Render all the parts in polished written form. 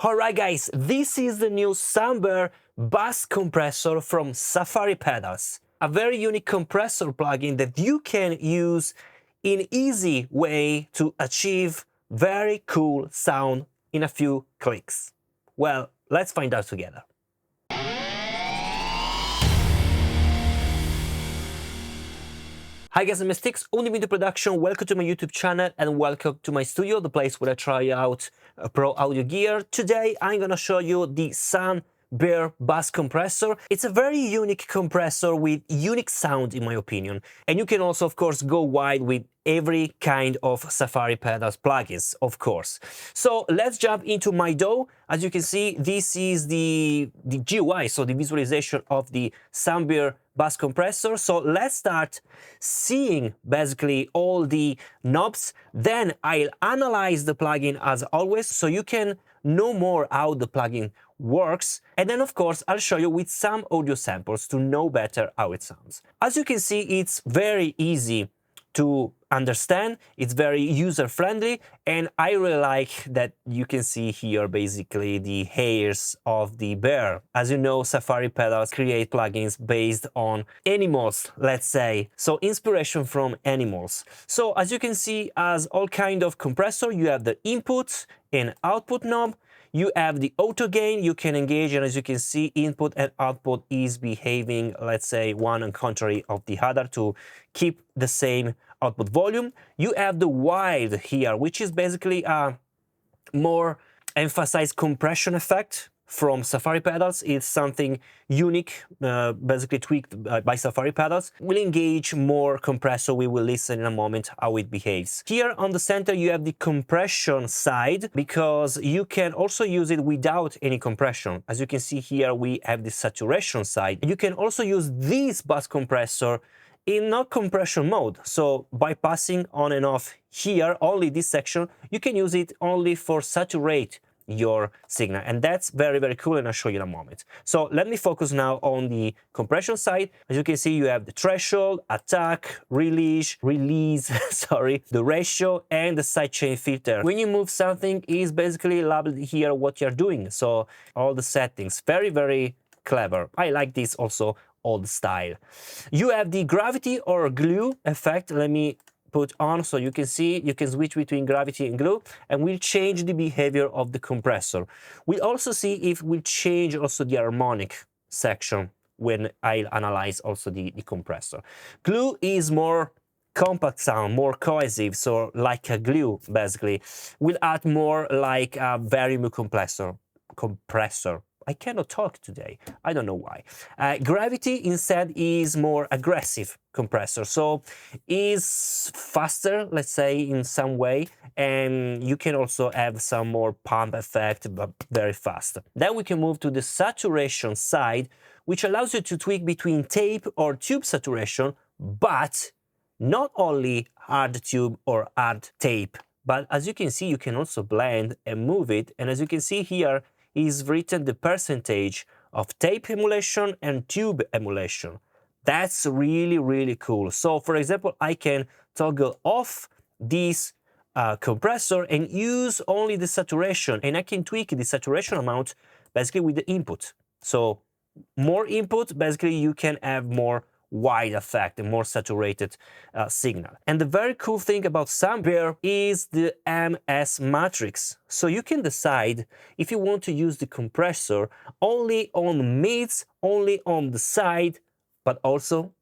Alright guys, this is the new Sun Bear Bus Compressor from Safari Pedals. A very unique compressor plugin that you can use in easy way to achieve very cool sound in a few clicks. Well, let's find out together. Hi guys, I'm Steex, only video production. Welcome to my YouTube channel and welcome to my studio, the place where I try out pro audio gear. Today I'm gonna show you the Sun Bear Bus Compressor. It's a very unique compressor with unique sound in my opinion. And you can also of course go wide with every kind of Safari Pedals plugins, of course. So let's jump into my 𝙠𝙨. As you can see, this is the GUI, so the visualization of the Sun Bear Bus Compressor. So let's start seeing basically all the knobs. Then I'll analyze the plugin as always, so you can know more how the plugin works. And then of course I'll show you with some audio samples to know better how it sounds. As you can see, it's very easy to understand, it's very user-friendly, and I really like that you can see here basically the hairs of the bear. As you know, Safari Pedals create plugins based on animals, let's say, so inspiration from animals. So as you can see, as all kind of compressor, you have the input and output knob, you have the auto gain, you can engage, and as you can see, input and output is behaving, let's say, one on contrary of the other to keep the same output volume. You have the wide here, which is basically a more emphasized compression effect from Safari Pedals. It's something unique, basically tweaked by Safari Pedals. We'll engage more compressor. We will listen in a moment how it behaves. Here on the center, you have the compression side, because you can also use it without any compression. As you can see here, we have the saturation side. You can also use this bus compressor in not compression mode, so bypassing on and off here, only this section, you can use it only for saturate your signal, and that's very, very cool, and I'll show you in a moment. So let me focus now on the compression side. As you can see, you have the threshold, attack, release, sorry, the ratio, and the sidechain filter. When you move something, is basically labeled here what you're doing, so all the settings, very, very clever. I like this also old style. You have the gravity or glue effect. Let me put on so you can see, you can switch between gravity and glue, and we'll change the behavior of the compressor. We'll also see if we change also the harmonic section when I'll analyze also the compressor. Glue is more compact sound, more cohesive, so like a glue basically. We'll add more like a volume compressor. I cannot talk today, I don't know why. Gravity instead is more aggressive compressor, so is faster, let's say, in some way, and you can also have some more pump effect, but very fast. Then we can move to the saturation side, which allows you to tweak between tape or tube saturation, but not only hard tube or hard tape, but as you can see, you can also blend and move it, and as you can see here, is written the percentage of tape emulation and tube emulation. That's really, really cool. So for example, I can toggle off this compressor and use only the saturation, and I can tweak the saturation amount basically with the input. So more input, basically you can have more wide effect and more saturated signal. And the very cool thing about Sun Bear is the MS matrix. So you can decide if you want to use the compressor only on mids, only on the side, but also,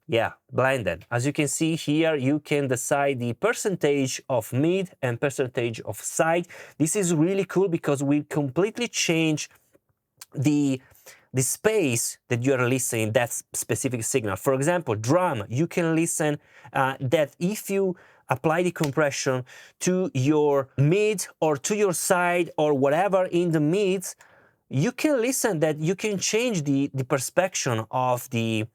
yeah, blended. As you can see here, you can decide the percentage of mid and percentage of side. This is really cool because we completely change the space that you are listening that specific signal. For example, drum, you can listen that if you apply the compression to your mid or to your side or whatever in the mids, you can listen that you can change the perception of the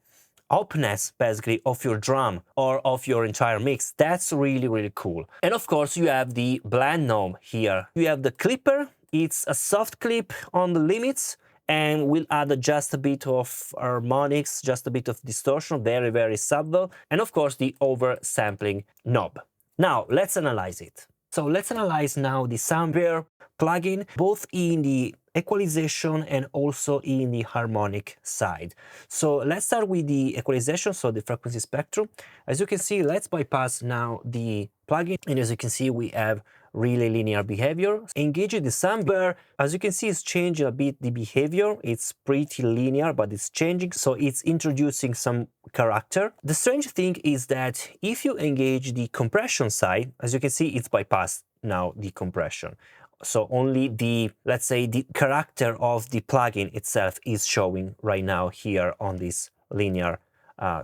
openness basically of your drum or of your entire mix. That's really, really cool. And of course you have the blend knob here. You have the clipper, it's a soft clip on the limits, and we'll add just a bit of harmonics, just a bit of distortion, very, very subtle, and of course the oversampling knob. Now let's analyze it. So let's analyze now the Sun Bear plugin, both in the equalization and also in the harmonic side. So let's start with the equalization, so the frequency spectrum. As you can see, let's bypass now the plugin, and as you can see, we have really linear behavior. Engaging the Sun Bear, as you can see, it's changing a bit the behavior. It's pretty linear, but it's changing, so it's introducing some character. The strange thing is that if you engage the compression side, as you can see, it's bypassed now the compression. So only the, let's say, the character of the plugin itself is showing right now here on this linear,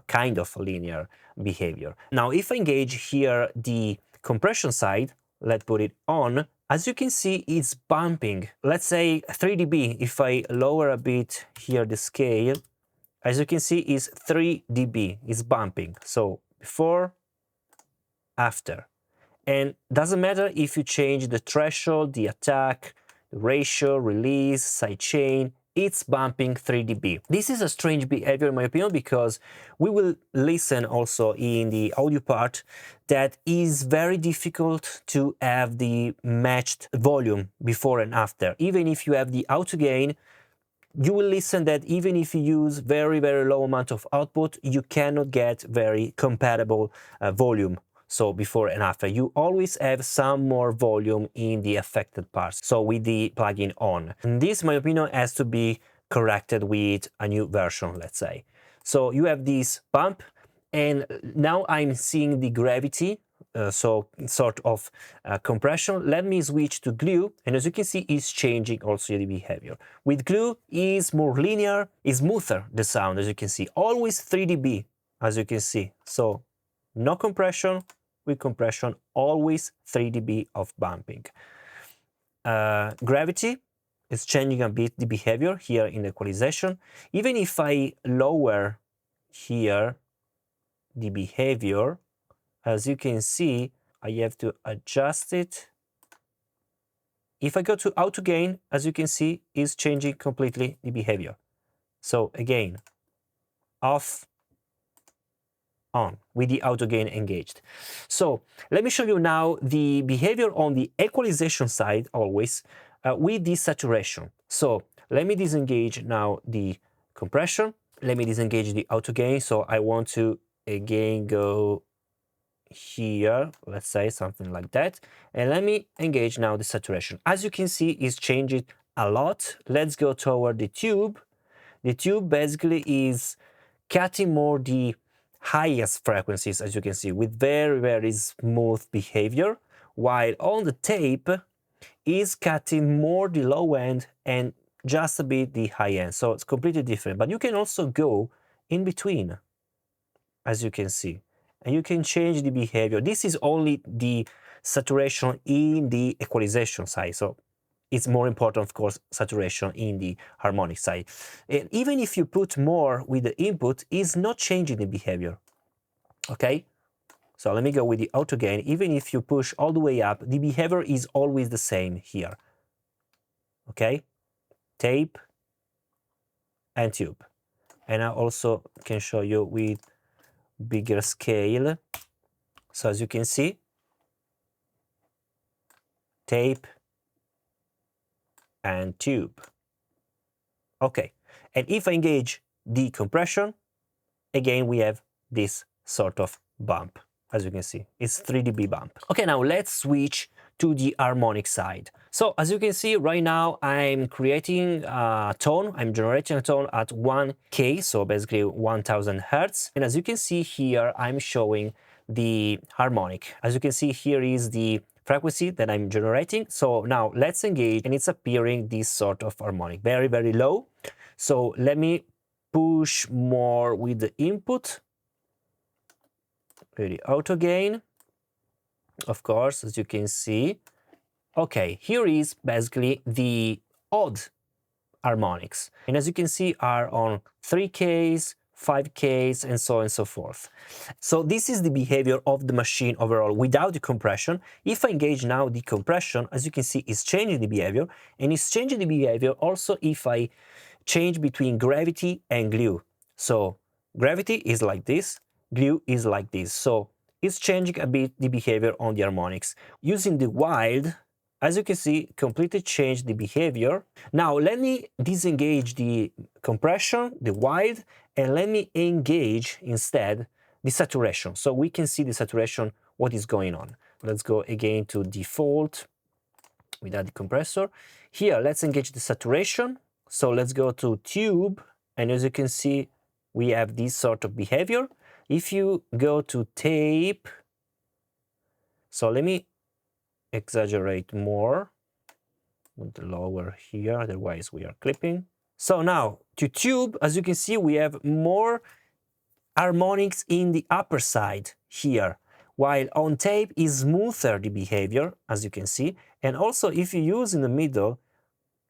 kind of linear behavior. Now, if I engage here the compression side, let's put it on, as you can see, it's bumping. Let's say 3 dB. If I lower a bit here the scale, as you can see, is 3 dB. It's bumping. So before, after. And doesn't matter if you change the threshold, the attack, the ratio, release, sidechain, it's bumping 3 dB. This is a strange behavior in my opinion, because we will listen also in the audio part that is very difficult to have the matched volume before and after. Even if you have the auto gain, you will listen that even if you use very, very low amount of output, you cannot get very compatible volume. So before and after, you always have some more volume in the affected parts, so with the plugin on. And this, in my opinion, has to be corrected with a new version, let's say. So you have this bump, and now I'm seeing the gravity, so sort of compression. Let me switch to glue, and as you can see, it's changing also the behavior. With glue, is more linear, is smoother the sound, as you can see, always 3 dB, as you can see. So no compression, with compression, always 3 dB of bumping. Gravity is changing a bit the behavior here in equalization. Even if I lower here the behavior, as you can see, I have to adjust it. If I go to auto gain, as you can see, is changing completely the behavior. So again, off, on, with the auto gain engaged. So let me show you now the behavior on the equalization side, always with the saturation. So let me disengage now the compression. Let me disengage the auto gain. So I want to again go here, let's say something like that, and let me engage now the saturation. As you can see, it's changing a lot. Let's go toward the tube. The tube basically is cutting more the highest frequencies, as you can see, with very, very smooth behavior, while on the tape is cutting more the low end and just a bit the high end. So it's completely different, but you can also go in between, as you can see, and you can change the behavior. This is only the saturation in the equalization side, so it's more important, of course, saturation in the harmonic side. And even if you put more with the input, it's not changing the behavior. Okay, so let me go with the auto gain. Even if you push all the way up, the behavior is always the same here. Okay, tape and tube. And I also can show you with bigger scale. So as you can see, tape and tube. Okay, and if I engage the compression, again we have this sort of bump. As you can see, it's 3 dB bump. Okay, now let's switch to the harmonic side. So as you can see right now, I'm creating a tone, I'm generating a tone at 1K, so basically 1000 Hertz. And as you can see here, I'm showing the harmonic. As you can see, here is the frequency that I'm generating. So now let's engage, and it's appearing this sort of harmonic, very, very low. So let me push more with the input, with the auto gain, of course, as you can see. Okay, here is basically the odd harmonics. And as you can see, are on 3Ks, 5Ks, and so on and so forth. So this is the behavior of the machine overall without the compression. If I engage now the compression, as you can see, it's changing the behavior, and it's changing the behavior also if I change between gravity and glue. So gravity is like this, glue is like this. So it's changing a bit the behavior on the harmonics. Using the wild, as you can see, completely changed the behavior. Now let me disengage the compression, the wide, and let me engage instead the saturation, so we can see the saturation, what is going on. Let's go again to default without the compressor. Here, let's engage the saturation. So let's go to tube, and as you can see, we have this sort of behavior. If you go to tape, so let me exaggerate more, with the lower here, otherwise we are clipping. So now to tube, as you can see, we have more harmonics in the upper side here, while on tape is smoother the behavior, as you can see, and also if you use in the middle,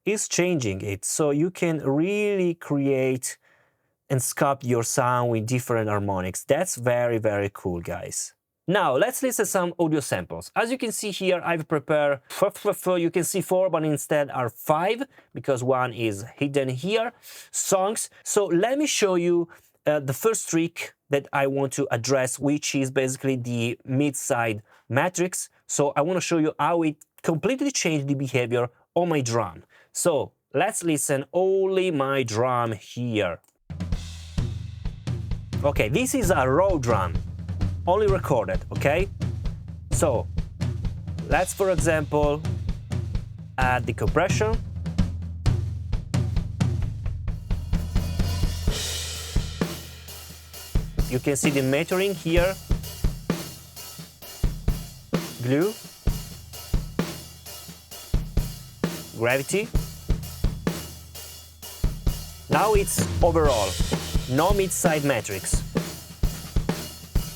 is changing it, so you can really create and sculpt your sound with different harmonics. That's very, very cool, guys. Now, let's listen some audio samples. As you can see here, I've prepared, you can see 4, but instead are 5, because one is hidden here, songs. So let me show you the first trick that I want to address, which is basically the mid-side matrix. So I want to show you how it completely changed the behavior on my drum. So let's listen only my drum here. Okay, this is a raw drum, only recorded, okay? So let's, for example, add the compression. You can see the metering here, glue, gravity. Now it's overall, no mid-side matrix.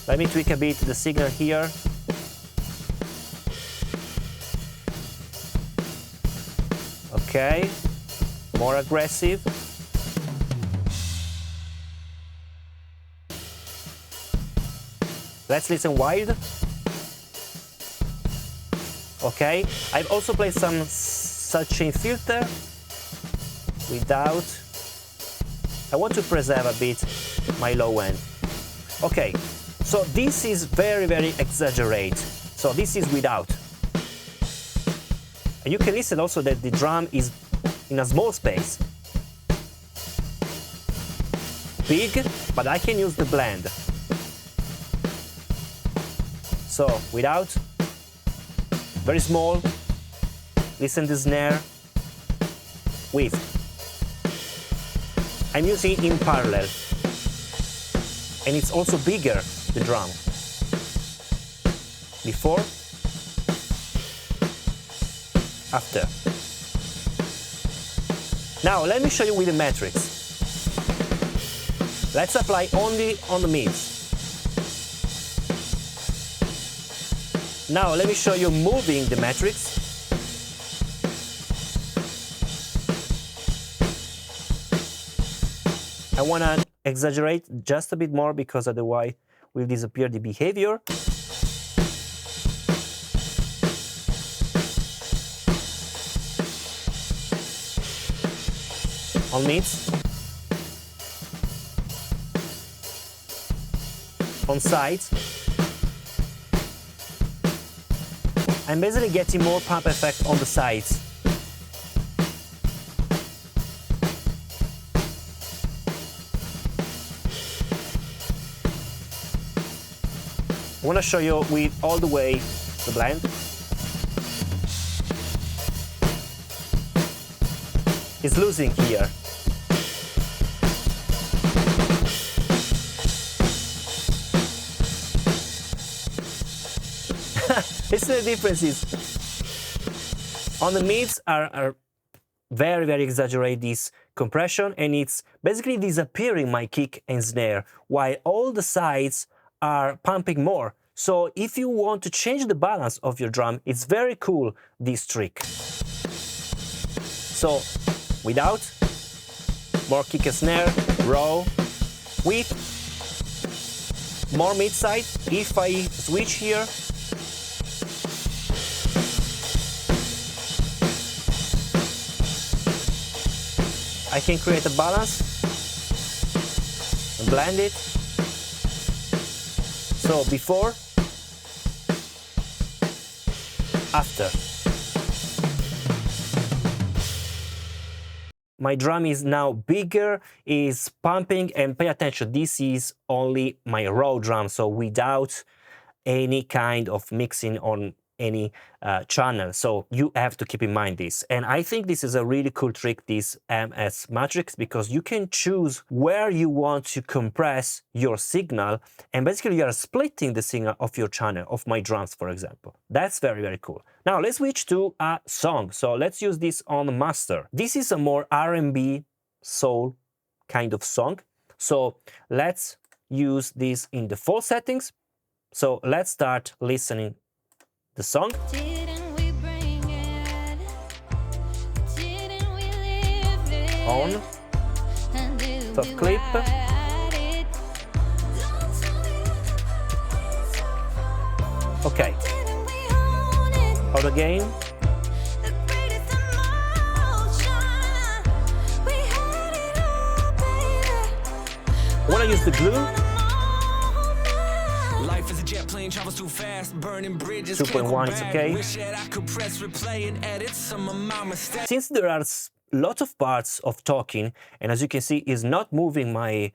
Let me tweak a bit the signal here. Okay, more aggressive. Let's listen wide. Okay, I've also played some sidechain filter without. I want to preserve a bit my low end. Okay, so this is very, very exaggerate. So this is without. And you can listen also that the drum is in a small space. Big, but I can use the blend. So without, very small, listen the snare, with. I'm using it in parallel, and it's also bigger, the drum. Before, after. Now let me show you with the matrix. Let's apply only on the mids. Now let me show you moving the matrix. I want to exaggerate just a bit more because otherwise will disappear the behavior. On mids. On sides. I'm basically getting more pump effect on the sides. I want to show you with all the way the blend. It's losing here. It's the differences. On the mids are very, very exaggerate this compression, and it's basically disappearing my kick and snare, while all the sides are pumping more. So if you want to change the balance of your drum, it's very cool, this trick. So without, more kick and snare, raw, with, more mid-side. If I switch here, I can create a balance and blend it. So before, after. my drum is now bigger, is pumping, and pay attention, this is only my raw drum, so without any kind of mixing on any channel. So you have to keep in mind this. And I think this is a really cool trick, this MS matrix, because you can choose where you want to compress your signal, and basically you are splitting the signal of your channel, of my drums, for example. That's very, very cool. Now let's switch to a song. So let's use this on master. This is a more R&B soul kind of song. So let's use this in default settings. So let's start listening the song. On top clip. Okay. Out again. Wanna use the glue? 2.1 is okay. Since there are lots of parts of talking, and as you can see, is not moving my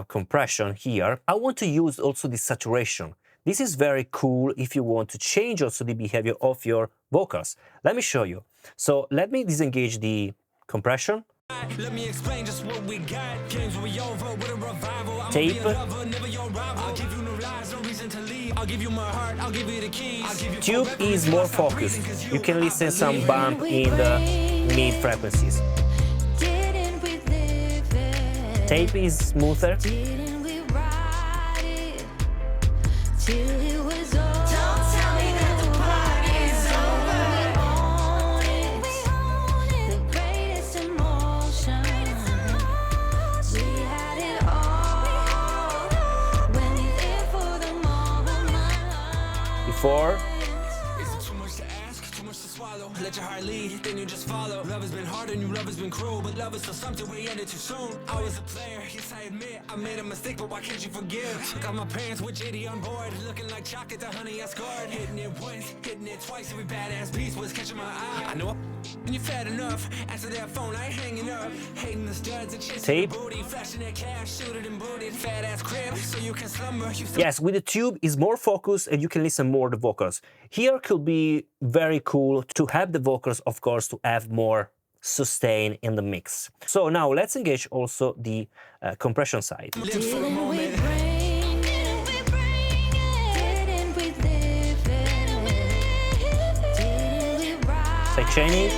compression here, I want to use also the saturation. This is very cool if you want to change also the behavior of your vocals. Let me show you. So let me disengage the compression. Let me explain just what we got. Games will be over with a revival. Tape. I'll give you no lies, no reason to leave. I'll give you my heart, I'll give you the keys. Tube is more focused. You can listen some bump in the mid frequencies. Tape is smoother. Before. Let your heart lead, then you just follow. Love has been hard and your love has been cruel, but love is still something we ended too soon. I was a player, yes I admit, I made a mistake, but why can't you forgive? Got my parents with JD on board, looking like chocolate, the honey I scored. Hitting it once, hitting it twice, every badass beast was catching my eye. I know when you've had enough, answer that phone, I ain't hanging up. Hating the studs and chasing the booty, flashing that cash, shooted and booted, fat ass crib, so you can slumber. Yes, with the tube is more focused and you can listen more to the vocals. Here could be very cool to have the vocals, of course, to have more sustain in the mix. So now let's engage also the compression side. Side chaining.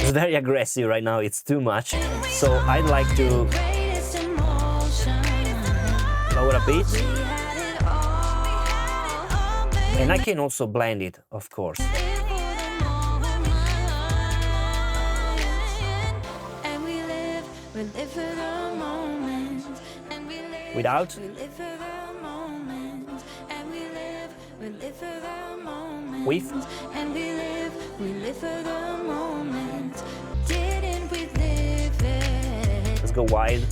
It's very aggressive right now, it's too much. So I'd like to lower a bit. And I can also blend it, of course. Without. With. Let's go wide.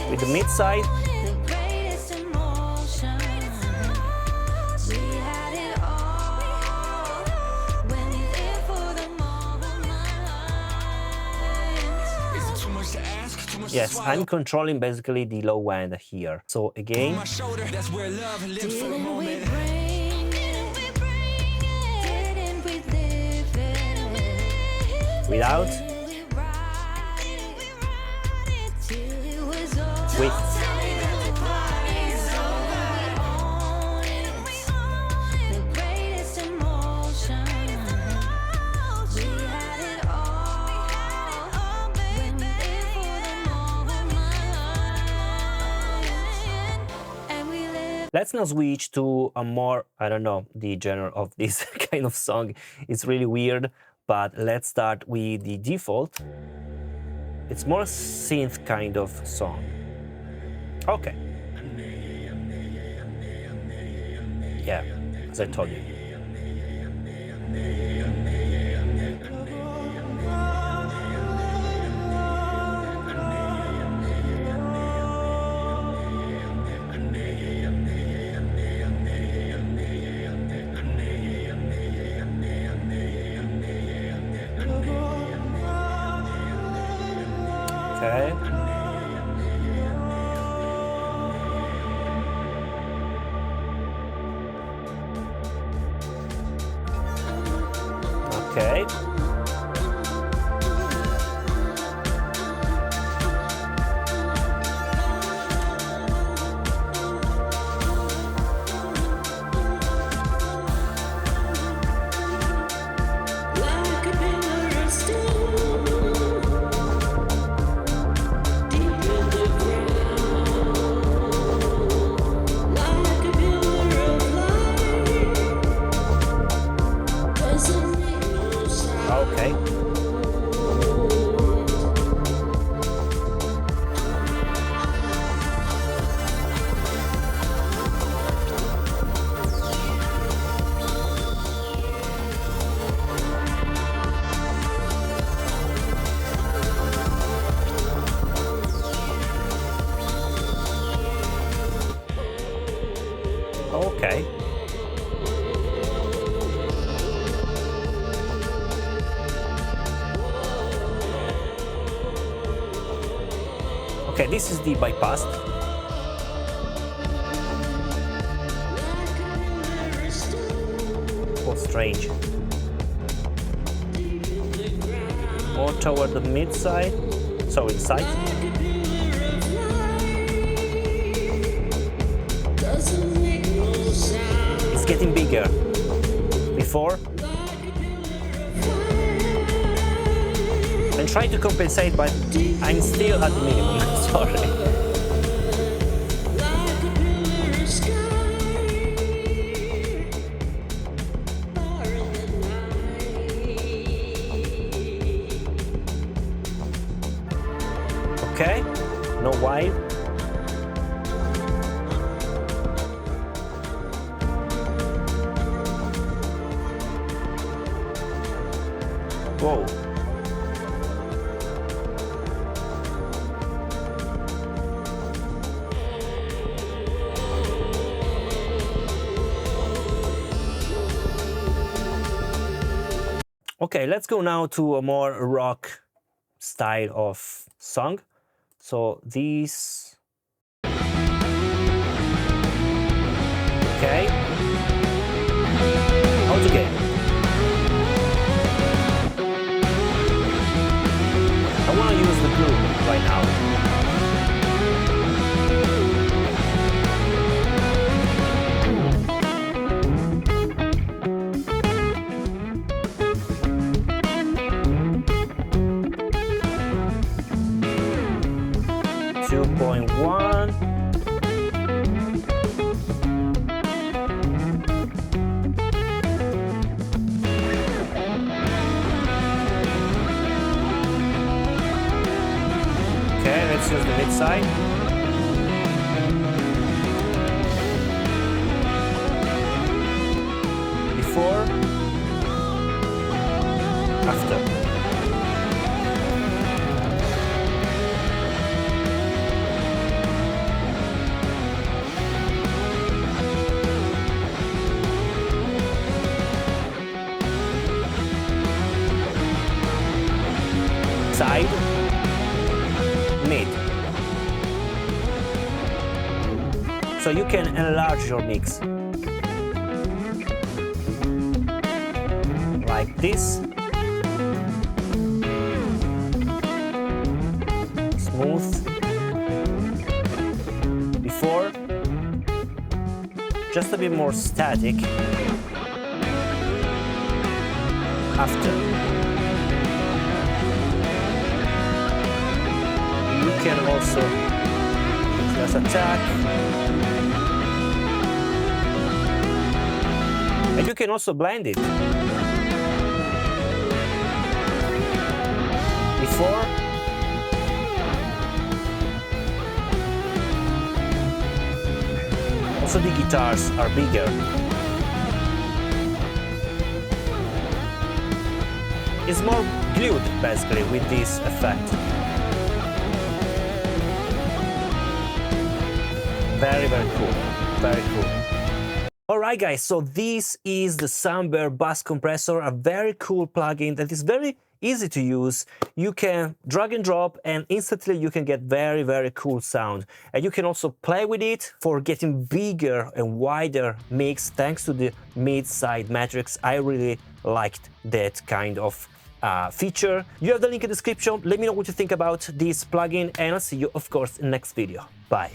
With the mid side. Yes, I'm controlling basically the low end here. So again. Without. With. Let's now switch to a more, I don't know, the genre of this kind of song. It's really weird, but let's start with the default. It's more synth kind of song. Okay. Yeah, as I told you. Okay. Okay. Okay. Okay. Okay, this is the bypass. Oh, strange. More toward the mid side, so inside. It's getting bigger. Before. I'm trying to compensate, but I'm still at the minimum. Sorry. Okay, no wide. Whoa. Okay, let's go now to a more rock style of song. So these. Okay. Out again. I want to use the glue right now. 2.1. Okay, let's use the mid side. Before, after. Side, mid. So you can enlarge your mix. Like this. Smooth. Before. Just a bit more static. After. You can also just attack, and you can also blend it. Before, also the guitars are bigger. It's more glued basically with this effect. Very, very cool. Very cool. Alright guys, so this is the Sun Bear Bus Compressor, a very cool plugin that is very easy to use. You can drag and drop and instantly you can get very cool sound. And you can also play with it for getting bigger and wider mix thanks to the mid-side matrix. I really liked that kind of feature. You have the link in the description. Let me know what you think about this plugin and I'll see you of course in the next video. Bye.